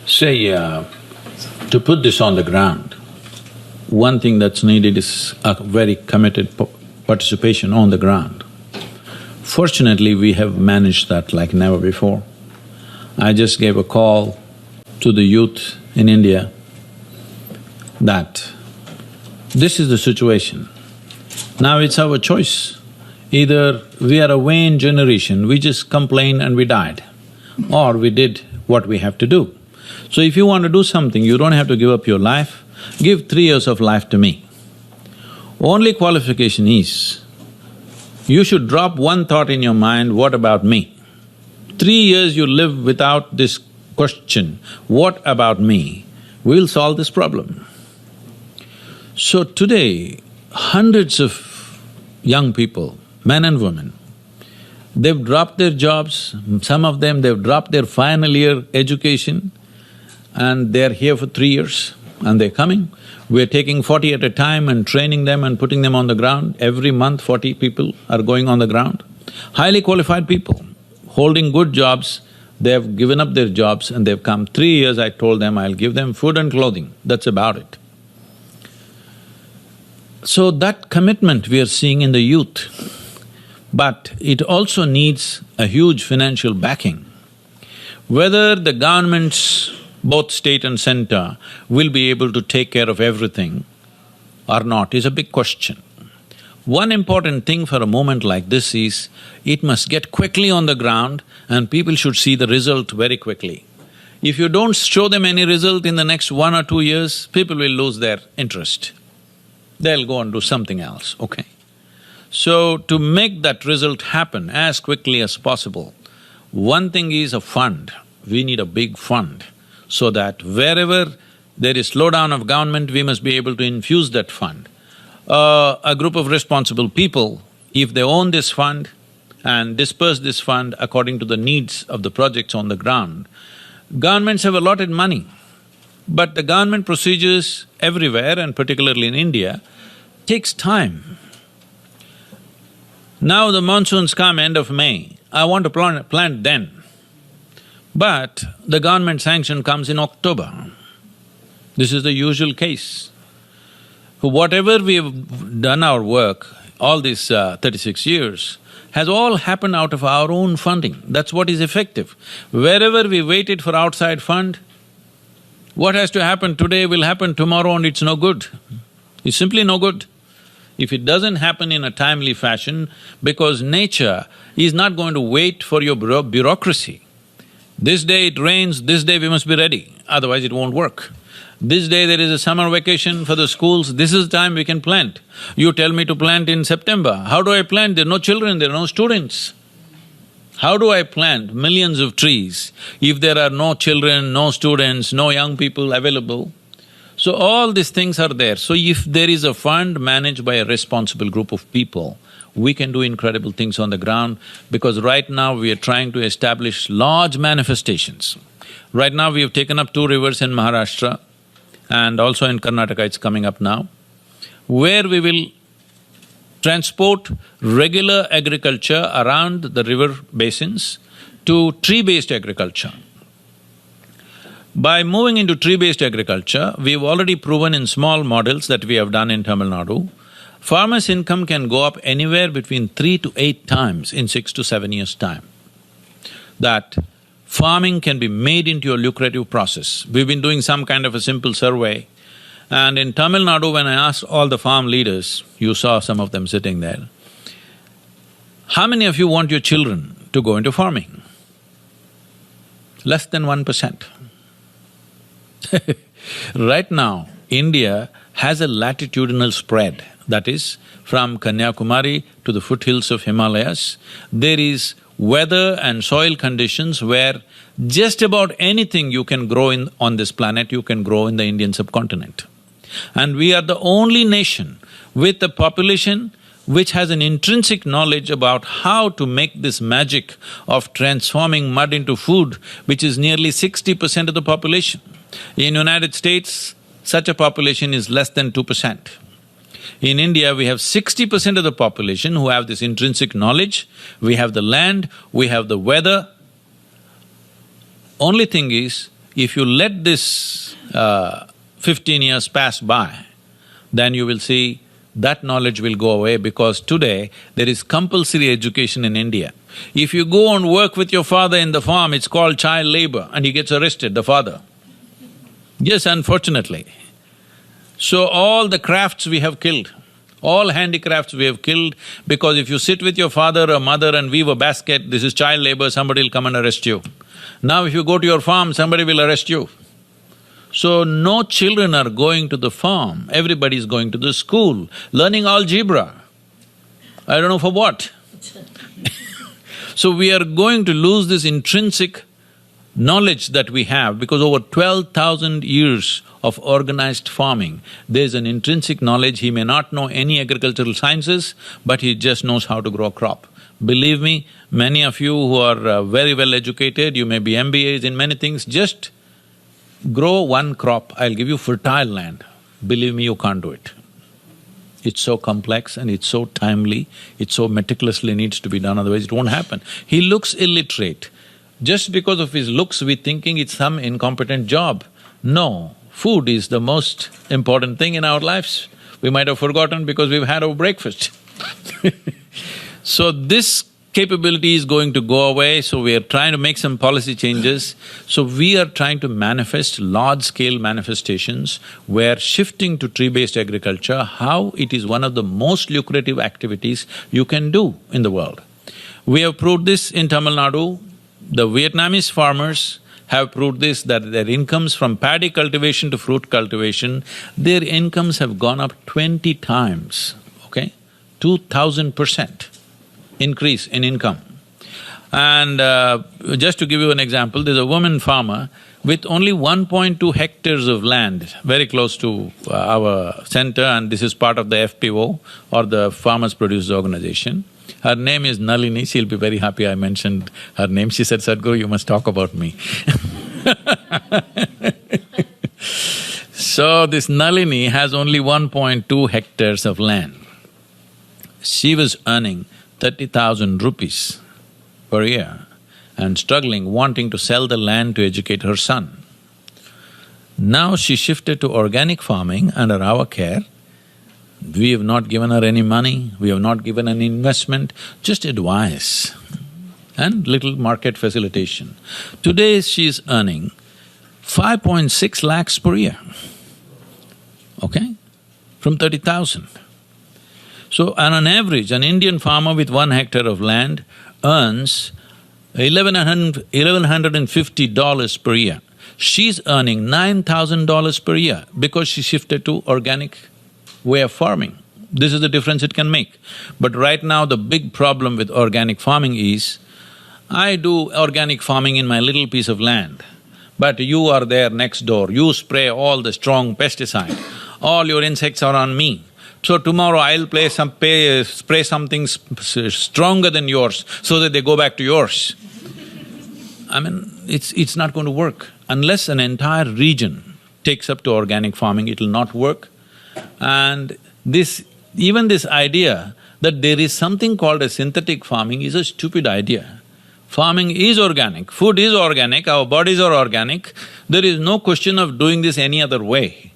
Say, to put this on the ground, one thing that's needed is a very committed participation on the ground. Fortunately, we have managed that like never before. I just gave a call to the youth in India that this is the situation. Now it's our choice. Either we are a vain generation, we just complain and we died, or we did what we have to do. So if you want to do something, you don't have to give up your life, give 3 years of life to me. Only qualification is, you should drop one thought in your mind, what about me? 3 years you live without this question, what about me? We'll solve this problem. So today, hundreds of young people, men and women, they've dropped their jobs, some of them they've dropped their final year education and they're here for 3 years and they're coming. We're taking 40 at a time and training them and putting them on the ground. Every month 40 people are going on the ground. Highly qualified people, holding good jobs, they've given up their jobs and they've come. 3 years I told them I'll give them food and clothing, that's about it. So that commitment we are seeing in the youth, but it also needs a huge financial backing. Whether the governments, both state and center, will be able to take care of everything or not is a big question. One important thing for a moment like this is, it must get quickly on the ground and people should see the result very quickly. If you don't show them any result in the next 1 or 2 years, people will lose their interest. They'll go and do something else, okay? So, to make that result happen as quickly as possible, one thing is a fund. We need a big fund so that wherever there is slowdown of government, we must be able to infuse that fund. A group of responsible people, if they own this fund and disperse this fund according to the needs of the projects on the ground, governments have allotted money, but the government procedures everywhere and particularly in India takes time. Now the monsoons come end of May, I want to plant then, but the government sanction comes in October. This is the usual case. Whatever we've done our work, all these 36 years, has all happened out of our own funding. That's what is effective. Wherever we waited for outside fund, what has to happen today will happen tomorrow and it's no good. It's simply no good. If it doesn't happen in a timely fashion, because nature is not going to wait for your bureaucracy. This day it rains, this day we must be ready, otherwise it won't work. This day there is a summer vacation for the schools, this is the time we can plant. You tell me to plant in September, how do I plant? There are no children, there are no students. How do I plant millions of trees if there are no children, no students, no young people available? So all these things are there. So if there is a fund managed by a responsible group of people, we can do incredible things on the ground because right now we are trying to establish large manifestations. Right now we have taken up 2 rivers in Maharashtra and also in Karnataka it's coming up now, where we will transport regular agriculture around the river basins to tree-based agriculture. By moving into tree-based agriculture, we've already proven in small models that we have done in Tamil Nadu, farmers' income can go up anywhere between 3 to 8 times in 6 to 7 years' time. That farming can be made into a lucrative process. We've been doing some kind of a simple survey, and in Tamil Nadu, when I asked all the farm leaders, you saw some of them sitting there, how many of you want your children to go into farming? Less than 1%. Right now, India has a latitudinal spread, that is, from Kanyakumari to the foothills of Himalayas, there is weather and soil conditions where just about anything you can grow on this planet, you can grow in the Indian subcontinent. And we are the only nation with a population which has an intrinsic knowledge about how to make this magic of transforming mud into food, which is nearly 60% of the population. In United States, such a population is less than 2%. In India, we have 60% of the population who have this intrinsic knowledge, we have the land, we have the weather. Only thing is, if you let this 15 years pass by, then you will see that knowledge will go away because today there is compulsory education in India. If you go and work with your father in the farm, it's called child labor and he gets arrested, the father. Yes, unfortunately. So all the crafts we have killed, all handicrafts we have killed because if you sit with your father or mother and weave a basket, this is child labor, somebody will come and arrest you. Now if you go to your farm, somebody will arrest you. So no children are going to the farm, everybody is going to the school, learning algebra. I don't know for what. So we are going to lose this intrinsic knowledge that we have, because over 12,000 years of organized farming, there's an intrinsic knowledge. He may not know any agricultural sciences, but he just knows how to grow a crop. Believe me, many of you who are very well educated, you may be MBAs in many things, just grow one crop, I'll give you fertile land. Believe me, you can't do it. It's so complex and it's so timely, it so meticulously needs to be done, otherwise it won't happen. He looks illiterate. Just because of his looks, we're thinking it's some incompetent job. No, food is the most important thing in our lives. We might have forgotten because we've had our breakfast. So this capability is going to go away, so we are trying to make some policy changes. So we are trying to manifest large-scale manifestations where shifting to tree-based agriculture, how it is one of the most lucrative activities you can do in the world. We have proved this in Tamil Nadu. The Vietnamese farmers have proved this, that their incomes from paddy cultivation to fruit cultivation, their incomes have gone up 20 times, okay? 2,000% increase in income. And just to give you an example, there's a woman farmer with only 1.2 hectares of land, very close to our center, and this is part of the FPO or the Farmers Produce Organization. Her name is Nalini, she'll be very happy I mentioned her name. She said, "Sadhguru, you must talk about me." So this Nalini has only 1.2 hectares of land. She was earning 30,000 rupees per year and struggling, wanting to sell the land to educate her son. Now she shifted to organic farming under our care. We have not given her any money, we have not given an investment, just advice and little market facilitation. Today she is earning 5.6 lakhs per year, okay, from 30,000. So on an average, an Indian farmer with 1 hectare of land earns $1,150 per year. She's earning $9,000 per year because she shifted to organic way of farming. This is the difference it can make. But right now the big problem with organic farming is, I do organic farming in my little piece of land, but you are there next door, you spray all the strong pesticide, all your insects are on me. So tomorrow I'll spray something stronger than yours so that they go back to yours. I mean, it's not going to work. Unless an entire region takes up to organic farming, it'll not work. And even this idea that there is something called a synthetic farming is a stupid idea. Farming is organic, food is organic, our bodies are organic, there is no question of doing this any other way.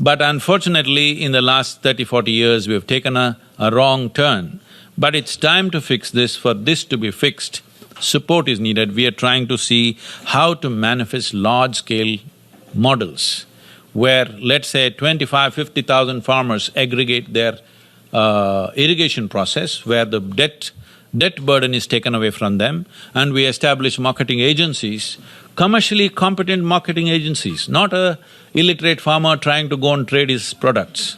But unfortunately, in the last 30-40 years, we have taken a wrong turn. But it's time to fix this. For this to be fixed, support is needed. We are trying to see how to manifest large-scale models where, let's say, 25,000–50,000 farmers aggregate their irrigation process, where the debt burden is taken away from them, and we establish marketing agencies, commercially competent marketing agencies, not a illiterate farmer trying to go and trade his products.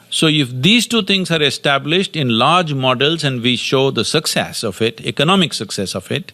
So if these two things are established in large models and we show the success of it, economic success of it,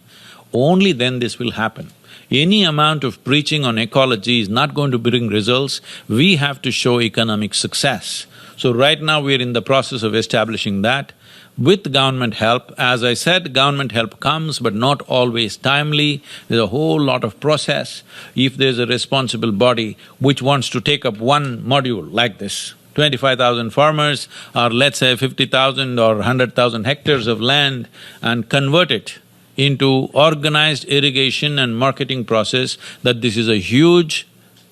only then this will happen. Any amount of preaching on ecology is not going to bring results, we have to show economic success. So right now we're in the process of establishing that. With government help, as I said, government help comes but not always timely, there's a whole lot of process. If there's a responsible body which wants to take up one module like this, 25,000 farmers or let's say 50,000 or 100,000 hectares of land and convert it into organized irrigation and marketing process, that this is a huge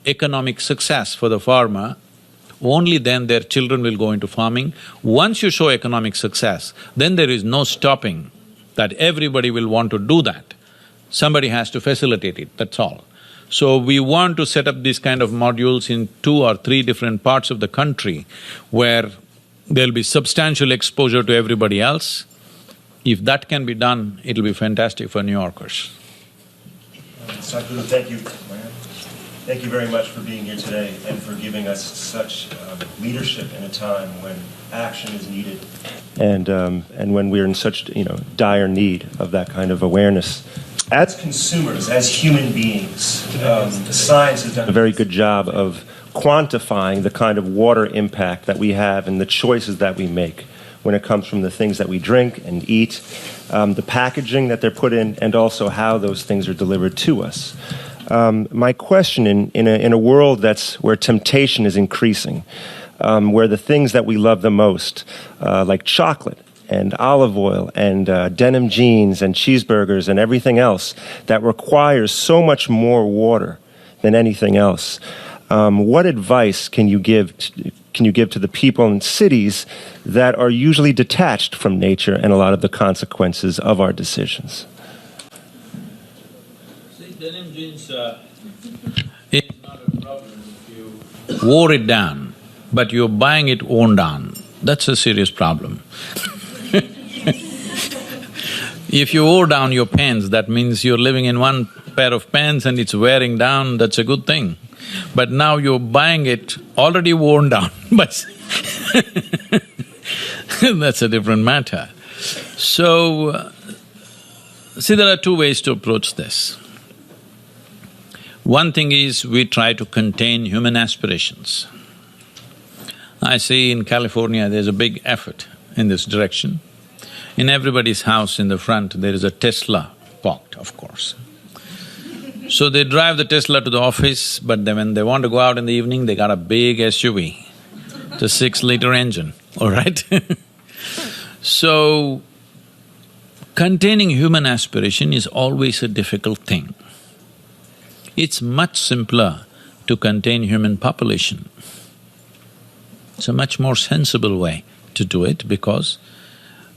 economic success for the farmer, only then their children will go into farming. Once you show economic success, then there is no stopping that everybody will want to do that. Somebody has to facilitate it, that's all. So we want to set up these kind of modules in 2 or 3 different parts of the country where there'll be substantial exposure to everybody else. If that can be done, it'll be fantastic for New Yorkers. Sadhguru, thank you. Thank you very much for being here today and for giving us such leadership in a time when action is needed and when we're in such dire need of that kind of awareness. as consumers, as human beings, science has done a very good job of quantifying the kind of water impact that we have and the choices that we make when it comes from the things that we drink and eat, the packaging that they're put in, and also how those things are delivered to us. My question, in a world where temptation is increasing, where the things that we love the most, like chocolate and olive oil and denim jeans and cheeseburgers and everything else that requires so much more water than anything else, what advice can you give to the people in cities that are usually detached from nature and a lot of the consequences of our decisions? See, denim jeans is not a problem if you wore it down, but you're buying it worn down. That's a serious problem. If you wore down your pants, that means you're living in one pair of pants and it's wearing down, that's a good thing. But now you're buying it already worn down, but that's a different matter. So, see, there are two ways to approach this. One thing is we try to contain human aspirations. I see in California there's a big effort in this direction. In everybody's house in the front there is a Tesla parked, of course. So they drive the Tesla to the office, but then when they want to go out in the evening, they got a big SUV. It's a 6-liter engine, all right? So, containing human aspiration is always a difficult thing. It's much simpler to contain human population. It's a much more sensible way to do it, because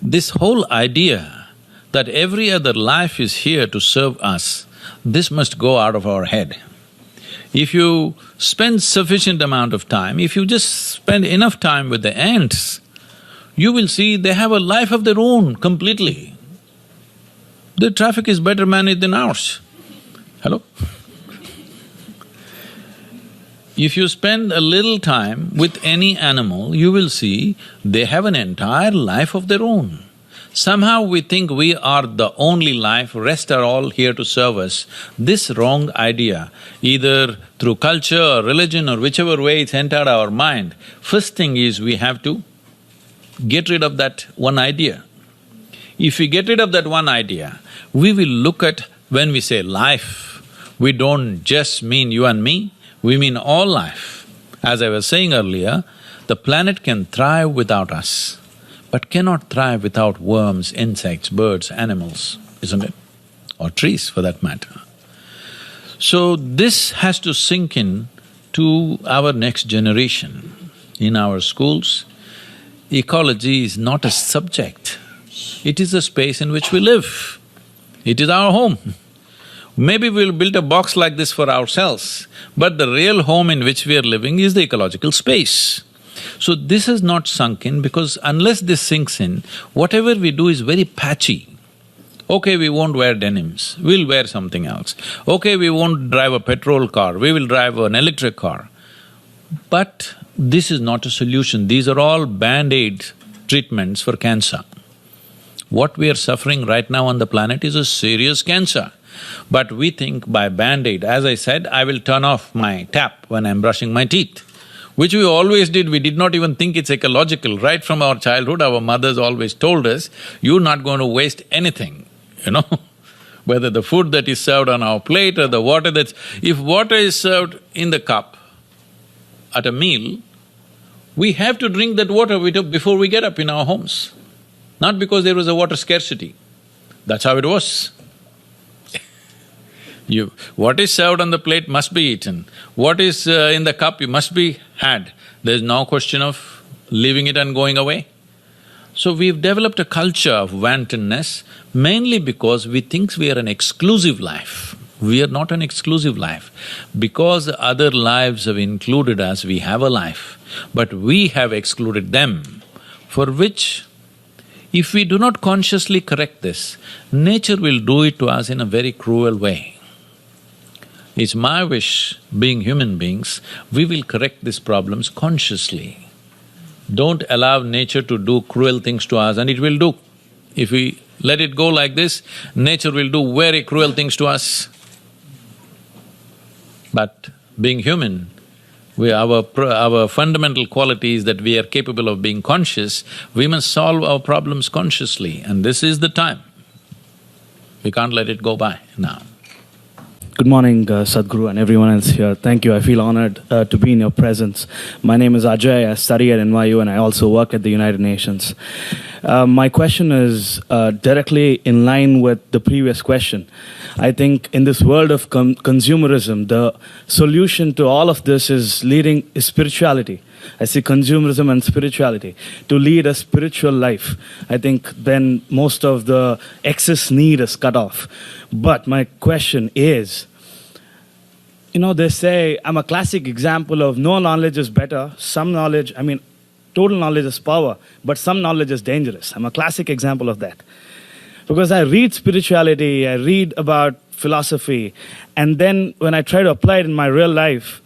this whole idea that every other life is here to serve us, this must go out of our head. If you spend sufficient amount of time, if you just spend enough time with the ants, you will see they have a life of their own completely. Their traffic is better managed than ours. Hello? If you spend a little time with any animal, you will see they have an entire life of their own. Somehow we think we are the only life, rest are all here to serve us. This wrong idea, either through culture or religion or whichever way it's entered our mind, first thing is we have to get rid of that one idea. If we get rid of that one idea, we will look at, when we say life, we don't just mean you and me, we mean all life. As I was saying earlier, the planet can thrive without us, but cannot thrive without worms, insects, birds, animals, isn't it? Or trees for that matter. So this has to sink in to our next generation. In our schools, ecology is not a subject, it is a space in which we live. It is our home. Maybe we'll build a box like this for ourselves, but the real home in which we are living is the ecological space. So this has not sunk in, because unless this sinks in, whatever we do is very patchy. Okay, we won't wear denims, we'll wear something else. Okay, we won't drive a petrol car, we will drive an electric car. But this is not a solution, these are all band-aid treatments for cancer. What we are suffering right now on the planet is a serious cancer. But we think by band-aid, as I said, I will turn off my tap when I'm brushing my teeth, which we always did, we did not even think it's ecological. Right from our childhood, our mothers always told us, you're not going to waste anything, you know whether the food that is served on our plate or the water that's… If water is served in the cup at a meal, we have to drink that water before we get up in our homes. Not because there was a water scarcity, that's how it was. What is served on the plate must be eaten, what is in the cup must be had. There's no question of leaving it and going away. So we've developed a culture of wantonness mainly because we think we are an exclusive life. We are not an exclusive life. Because other lives have included us, we have a life, but we have excluded them, for which if we do not consciously correct this, nature will do it to us in a very cruel way. It's my wish, being human beings, we will correct these problems consciously. Don't allow nature to do cruel things to us, and it will do. If we Let it go like this, nature will do very cruel things to us. But being human, our fundamental quality is that we are capable of being conscious. We must solve our problems consciously, and this is the time. We can't let it go by now. Good morning, Sadhguru and everyone else here. Thank you. I feel honored to be in your presence. My name is Ajay. I study at NYU and I also work at the United Nations. My question is directly in line with the previous question. I think in this world of consumerism, the solution to all of this is spirituality. I see consumerism and spirituality. To lead a spiritual life, I think then most of the excess need is cut off. But my question is, they say, I'm a classic example of no knowledge is better, some knowledge, total knowledge is power, but some knowledge is dangerous. I'm a classic example of that. Because I read spirituality, I read about philosophy, and then when I try to apply it in my real life,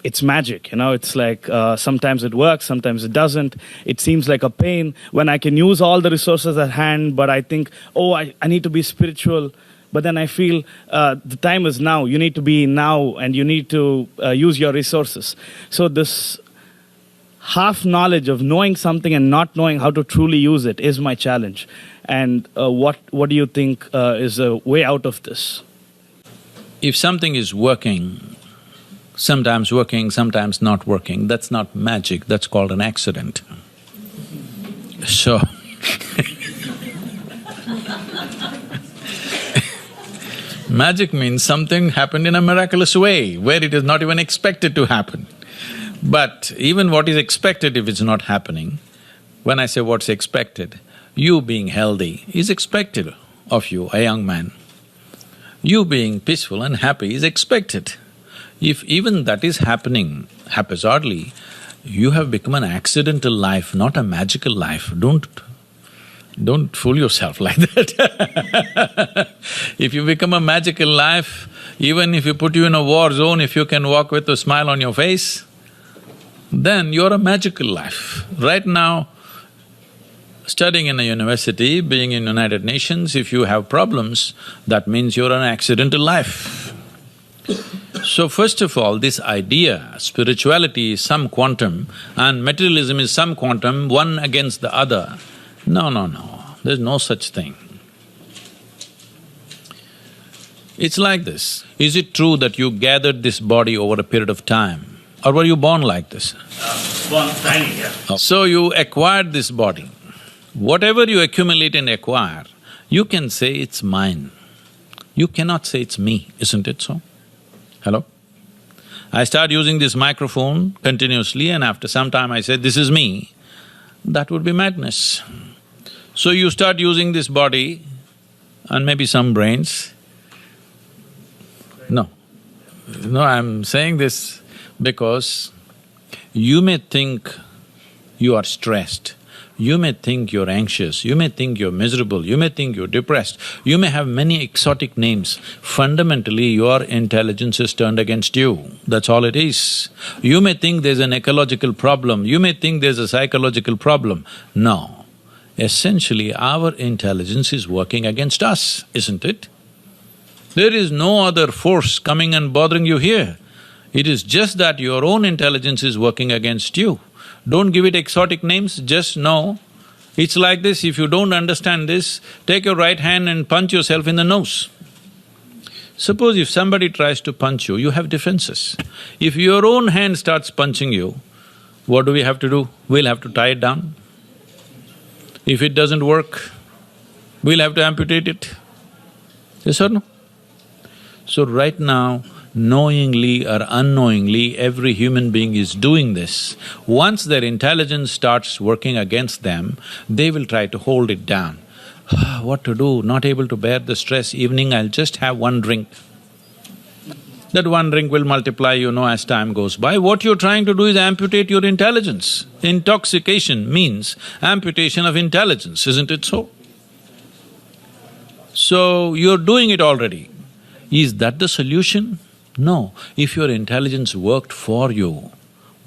it's magic, it's like sometimes it works, sometimes it doesn't. It seems like a pain when I can use all the resources at hand, but I think, I need to be spiritual. But then I feel the time is now. You need to be now and you need to use your resources. So this half knowledge of knowing something and not knowing how to truly use it is my challenge. And what do you think is a way out of this? If something is working, sometimes not working, that's not magic, that's called an accident. So magic means something happened in a miraculous way, where it is not even expected to happen. But even what is expected, if it's not happening, when I say what's expected, you being healthy is expected of you, a young man. You being peaceful and happy is expected. If even that is happening haphazardly, you have become an accidental life, not a magical life. Don't fool yourself like that. If you become a magical life, even if you put you in a war zone, if you can walk with a smile on your face, then you're a magical life. Right now, studying in a university, being in United Nations, if you have problems, that means you're an accidental life. So first of all, this idea, spirituality is some quantum and materialism is some quantum, one against the other. No, there's no such thing. It's like this. Is it true that you gathered this body over a period of time? Or were you born like this? Born tiny, yeah. So you acquired this body. Whatever you accumulate and acquire, you can say it's mine. You cannot say it's me, isn't it so? Hello? I start using this microphone continuously and after some time I say, this is me, that would be madness. So you start using this body and maybe some brains. No, I'm saying this because you may think you are stressed, you may think you're anxious, you may think you're miserable, you may think you're depressed, you may have many exotic names. Fundamentally, your intelligence is turned against you, that's all it is. You may think there's an ecological problem, you may think there's a psychological problem. No, essentially our intelligence is working against us, isn't it? There is no other force coming and bothering you here. It is just that your own intelligence is working against you. Don't give it exotic names, just know. It's like this, if you don't understand this, take your right hand and punch yourself in the nose. Suppose if somebody tries to punch you, you have defenses. If your own hand starts punching you, what do we have to do? We'll have to tie it down. If it doesn't work, we'll have to amputate it. Yes or no? So right now, knowingly or unknowingly, every human being is doing this. Once their intelligence starts working against them, they will try to hold it down. What to do? Not able to bear the stress, evening I'll just have one drink. That one drink will multiply, as time goes by. What you're trying to do is amputate your intelligence. Intoxication means amputation of intelligence, isn't it so? So, you're doing it already. Is that the solution? No. If your intelligence worked for you,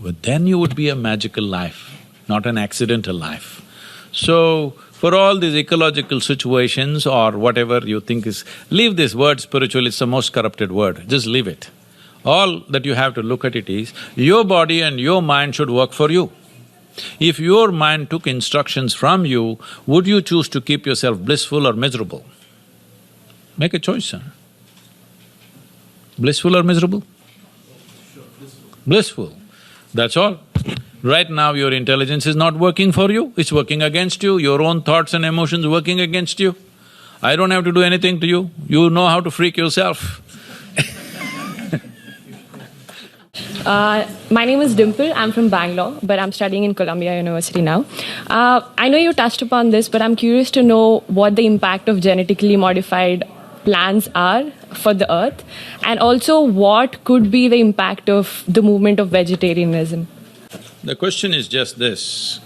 well, then you would be a magical life, not an accidental life. So, For all these ecological situations or whatever you think is… leave this word spiritual, it's the most corrupted word, just leave it. All that you have to look at it is, your body and your mind should work for you. If your mind took instructions from you, would you choose to keep yourself blissful or miserable? Make a choice, huh? Blissful or miserable? Blissful, that's all. Right now your intelligence is not working for you, it's working against you, your own thoughts and emotions working against you. I don't have to do anything to you, you know how to freak yourself. My name is Dimple, I'm from Bangalore, but I'm studying in Columbia University now. I know you touched upon this, but I'm curious to know what the impact of genetically modified plants are for the earth, and also what could be the impact of the movement of vegetarianism. The question is just this,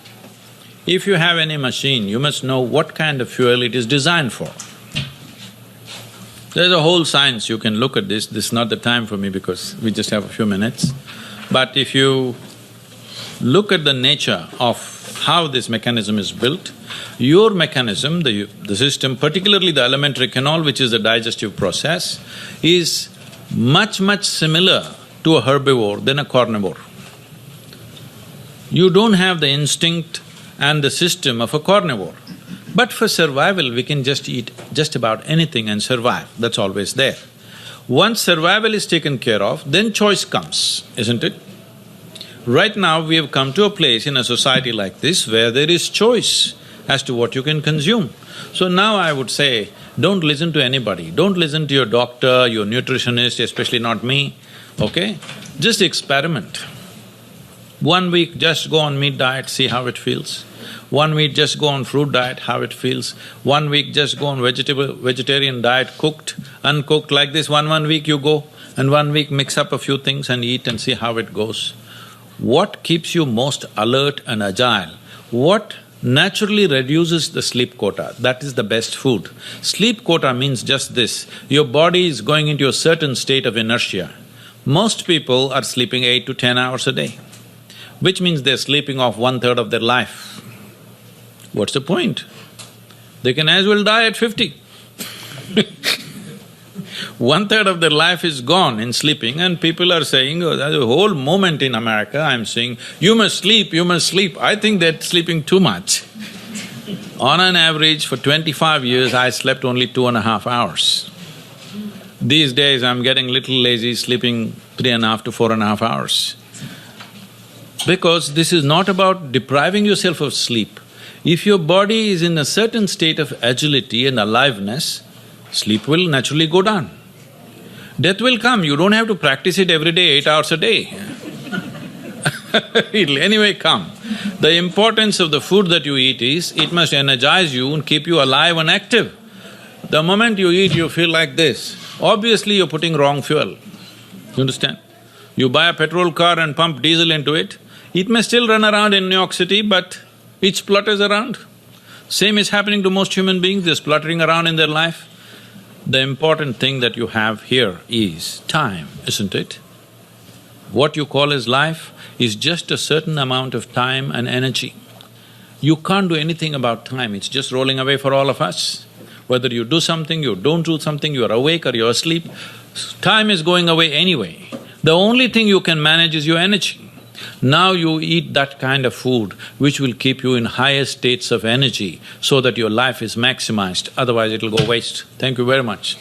if you have any machine, you must know what kind of fuel it is designed for. There's a whole science, you can look at this is not the time for me because we just have a few minutes. But if you look at the nature of how this mechanism is built, your mechanism, the system, particularly the alimentary canal, which is the digestive process, is much similar to a herbivore than a carnivore. You don't have the instinct and the system of a carnivore. But for survival, we can just eat just about anything and survive, that's always there. Once survival is taken care of, then choice comes, isn't it? Right now, we have come to a place in a society like this where there is choice as to what you can consume. So now I would say, don't listen to anybody, don't listen to your doctor, your nutritionist, especially not me, okay? Just experiment. 1 week just go on meat diet, see how it feels. 1 week just go on fruit diet, how it feels. 1 week just go on vegetarian diet, cooked, uncooked, like this. One week you go, and 1 week mix up a few things and eat and see how it goes. What keeps you most alert and agile? What naturally reduces the sleep quota? That is the best food. Sleep quota means just this, your body is going into a certain state of inertia. Most people are sleeping 8 to 10 hours a day, which means they're sleeping off 1/3 of their life. What's the point? They can as well die at 50. 1/3 of their life is gone in sleeping, and people are saying, oh, there's a whole movement in America, I'm saying, you must sleep, you must sleep. I think they're sleeping too much. On an average, for 25 years, I slept only 2.5 hours. These days, I'm getting little lazy, sleeping 3.5 to 4.5 hours. Because this is not about depriving yourself of sleep. If your body is in a certain state of agility and aliveness, sleep will naturally go down. Death will come, you don't have to practice it every day, 8 hours a day. It'll anyway come. The importance of the food that you eat is, it must energize you and keep you alive and active. The moment you eat, you feel like this, obviously you're putting wrong fuel. You understand? You buy a petrol car and pump diesel into it, it may still run around in New York City, but it splutters around. Same is happening to most human beings, they're spluttering around in their life. The important thing that you have here is time, isn't it? What you call as life is just a certain amount of time and energy. You can't do anything about time, it's just rolling away for all of us. Whether you do something, you don't do something, you're awake or you're asleep, time is going away anyway. The only thing you can manage is your energy. Now you eat that kind of food which will keep you in higher states of energy so that your life is maximized, otherwise it'll go waste. Thank you very much.